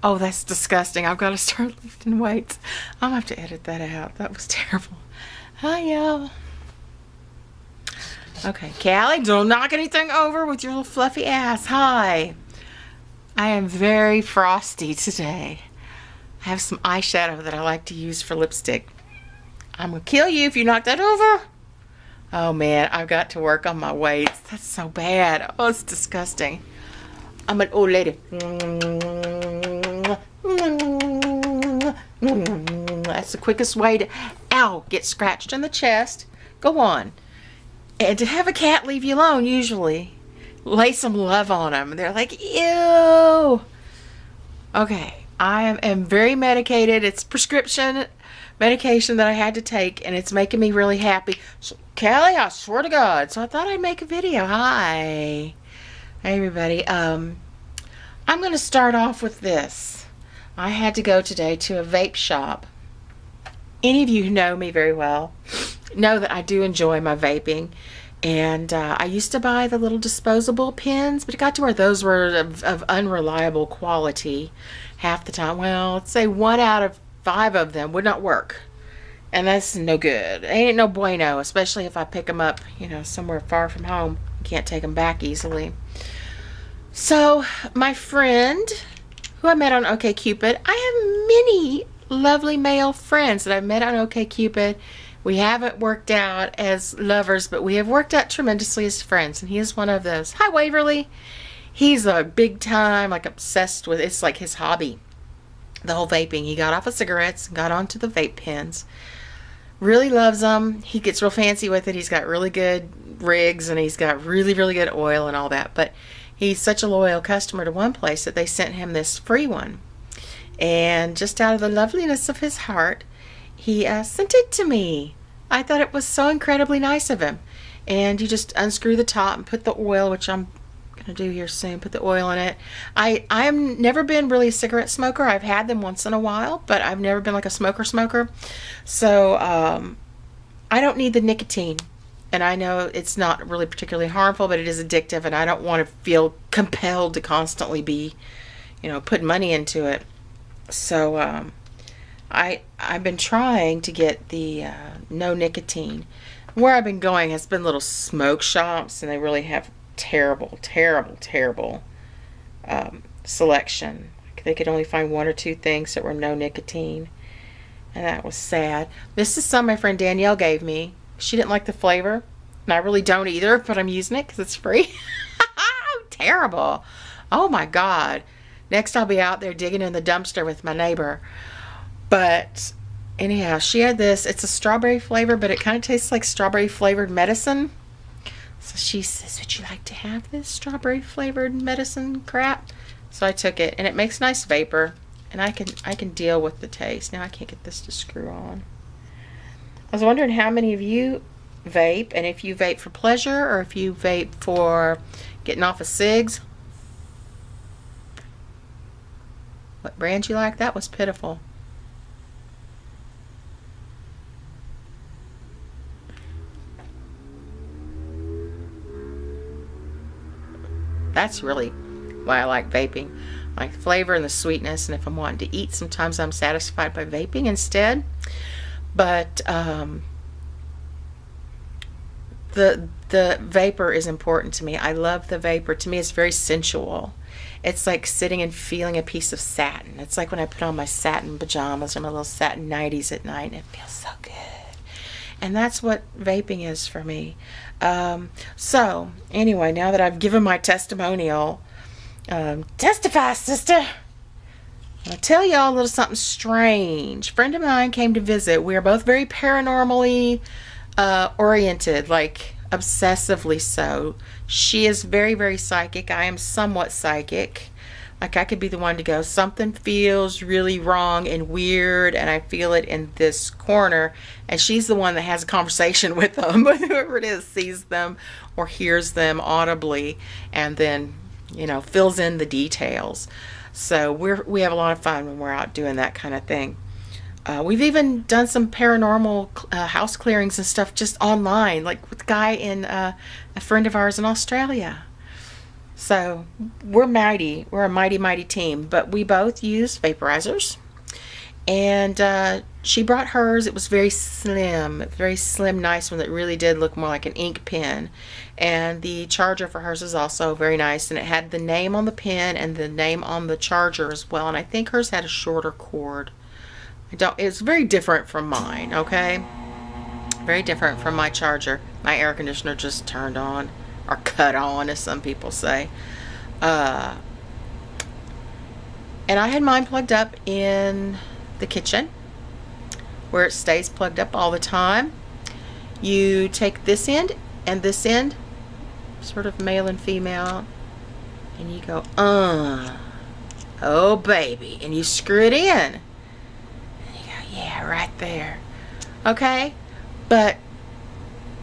Oh, that's disgusting. I've got to start lifting weights. I'll have to edit that out. That was terrible. Hi, y'all. Okay, Callie, don't knock anything over with your little fluffy ass. Hi. I am very frosty today. I have some eyeshadow that I like to use for lipstick. I'm going to kill you if you knock that over. Oh, man, I've got to work on my weights. That's so bad. Oh, it's disgusting. I'm an old lady. That's the quickest way to, get scratched in the chest. Go on. And to have a cat leave you alone, usually, lay some love on them. And they're like, ew. Okay, I am very medicated. It's prescription medication that I had to take, and it's making me really happy. So, Callie, I swear to God. So I thought I'd make a video. Hi. Hey, everybody. I'm going to start off with this. I had to go today to a vape shop. Any of you who know me very well know that I do enjoy my vaping. And I used to buy the little disposable pens, but it got to where those were of unreliable quality half the time. Well, let's say 1 out of 5 of them would not work. And that's no good. Ain't no bueno, especially if I pick them up, somewhere far from home. Can't take them back easily. So, my friend, who I met on OkCupid, I have many lovely male friends that I've met on OkCupid. We haven't worked out as lovers, but we have worked out tremendously as friends, and he is one of those. Hi, Waverly. He's a big time, obsessed with, it's like his hobby, the whole vaping. He got off of cigarettes and got onto the vape pens. Really loves them. He gets real fancy with it. He's got really good rigs, and he's got really, really good oil and all that, but he's such a loyal customer to one place that they sent him this free one. And just out of the loveliness of his heart, he sent it to me. I thought it was so incredibly nice of him. And you just unscrew the top and put the oil, which I'm going to do here soon, put the oil in it. I've never been really a cigarette smoker. I've had them once in a while, but I've never been like a smoker. So I don't need the nicotine. And I know it's not really particularly harmful, but it is addictive, and I don't want to feel compelled to constantly be, putting money into it. So I've been trying to get the no nicotine. Where I've been going has been little smoke shops, and they really have terrible selection. They could only find 1 or 2 things that were no nicotine, and that was sad. This is some my friend Danielle gave me. She didn't like the flavor, and I really don't either, but I'm using it because it's free. Terrible. Oh my God. Next I'll be out there digging in the dumpster with my neighbor. But anyhow, she had this. It's a strawberry flavor, but it kind of tastes like strawberry flavored medicine. So she says, would you like to have this strawberry flavored medicine crap? So I took it, and it makes nice vapor, and I can deal with the taste. Now I can't get this to screw on. I was wondering how many of you vape, and if you vape for pleasure or if you vape for getting off of cigs. What brand you like? That was pitiful. That's really why I like vaping. I like the flavor and the sweetness, and if I'm wanting to eat, sometimes I'm satisfied by vaping instead. But the vapor is important to me. I love the vapor. To me, it's very sensual. It's like sitting and feeling a piece of satin. It's like when I put on my satin pajamas or my little satin nighties at night, and it feels so good. And that's what vaping is for me. So, anyway, now that I've given my testimonial, testify, sister. I'll tell y'all a little something strange. A friend of mine came to visit. We are both very paranormally oriented, like obsessively so. She is very, very psychic. I am somewhat psychic. Like I could be the one to go, something feels really wrong and weird, and I feel it in this corner. And she's the one that has a conversation with them, whoever it is sees them or hears them audibly, and then, fills in the details. So we have a lot of fun when we're out doing that kind of thing. We've even done some paranormal house clearings and stuff just online, like with a guy a friend of ours in Australia. So we're a mighty team, but we both use vaporizers. And she brought hers. It was very slim, nice one that really did look more like an ink pen. And the charger for hers is also very nice, and it had the name on the pen and the name on the charger as well. And I think hers had a shorter cord. It's very different from mine, okay? Very different from my charger. My air conditioner just turned on, or cut on, as some people say. And I had mine plugged up in the kitchen, where it stays plugged up all the time. You take this end and this end, sort of male and female, and you go, oh baby, and you screw it in. And you go, yeah, right there. Okay? But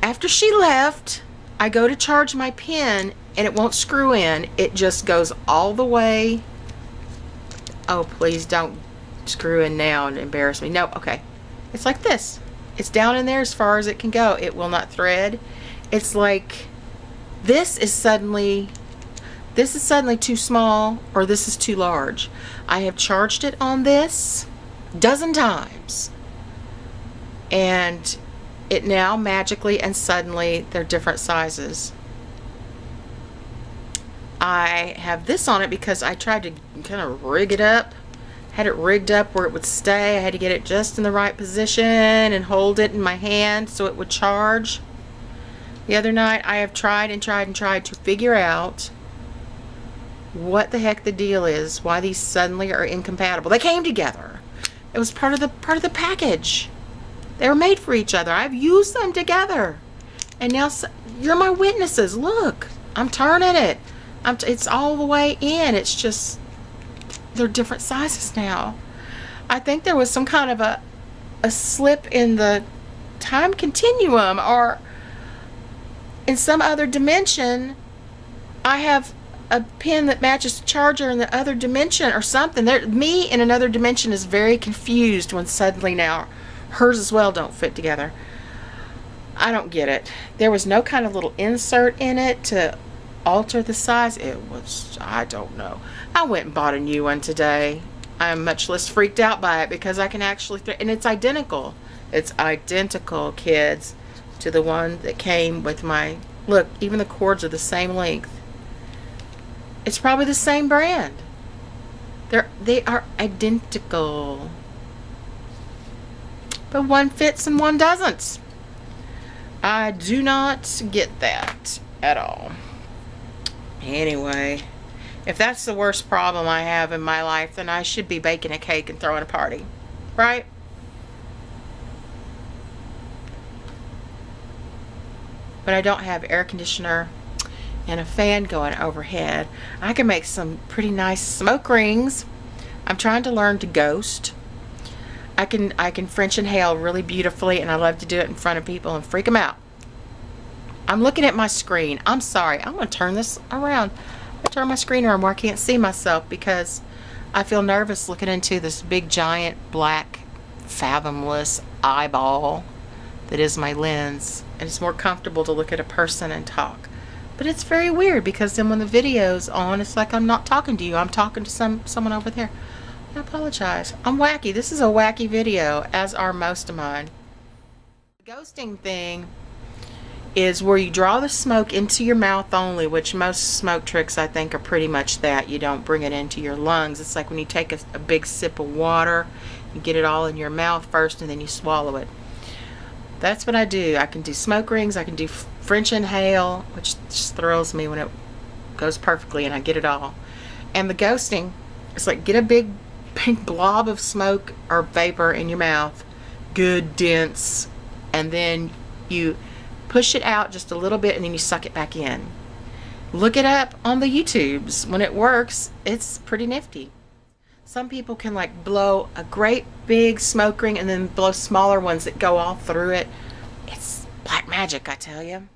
after she left, I go to charge my pen and it won't screw in. It just goes all the way. Oh, please don't screw in now and embarrass me. No, okay. It's like this. It's down in there as far as it can go. It will not thread. It's like this is suddenly too small, or this is too large. I have charged it on this a dozen times, and it now magically and suddenly they're different sizes. I have this on it because I tried to kind of rig it up. Had it rigged up where it would stay. I had to get it just in the right position and hold it in my hand so it would charge. The other night I have tried to figure out what the heck the deal is, why these suddenly are incompatible. They came together. It was part of the package. They were made for each other. I've used them together. And now you're my witnesses. Look, I'm turning it. It's all the way in. It's just, they're different sizes now. I think there was some kind of a slip in the time continuum, or in some other dimension. I have a pen that matches the charger in the other dimension or something. Me in another dimension is very confused when suddenly now hers as well don't fit together. I don't get it. There was no kind of little insert in it to alter the size. I don't know. I went and bought a new one today. I'm much less freaked out by it because I can actually, and it's identical. It's identical, kids, to the one that came with my, look, even the cords are the same length. It's probably the same brand. They are identical. But one fits and one doesn't. I do not get that at all. Anyway, if that's the worst problem I have in my life, then I should be baking a cake and throwing a party, right? But I don't have air conditioner and a fan going overhead. I can make some pretty nice smoke rings. I'm trying to learn to ghost. I can French inhale really beautifully, and I love to do it in front of people and freak them out. I'm looking at my screen. I'm sorry. I'm going to turn this around. I'm going to turn my screen around where I can't see myself because I feel nervous looking into this big, giant, black, fathomless eyeball that is my lens. And it's more comfortable to look at a person and talk. But it's very weird because then when the video's on, it's like I'm not talking to you. I'm talking to someone over there. I apologize. I'm wacky. This is a wacky video, as are most of mine. The ghosting thing is where you draw the smoke into your mouth only, which most smoke tricks I think are pretty much that. You don't bring it into your lungs. It's like when you take a big sip of water, you get it all in your mouth first and then you swallow it. That's what I do. I can do smoke rings, I can do French inhale, which just thrills me when it goes perfectly and I get it all. And the ghosting, it's like get a big blob of smoke or vapor in your mouth, good, dense, and then you push it out just a little bit and then you suck it back in. Look it up on the YouTubes. When it works, it's pretty nifty. Some people can like blow a great big smoke ring and then blow smaller ones that go all through it. It's black magic, I tell you.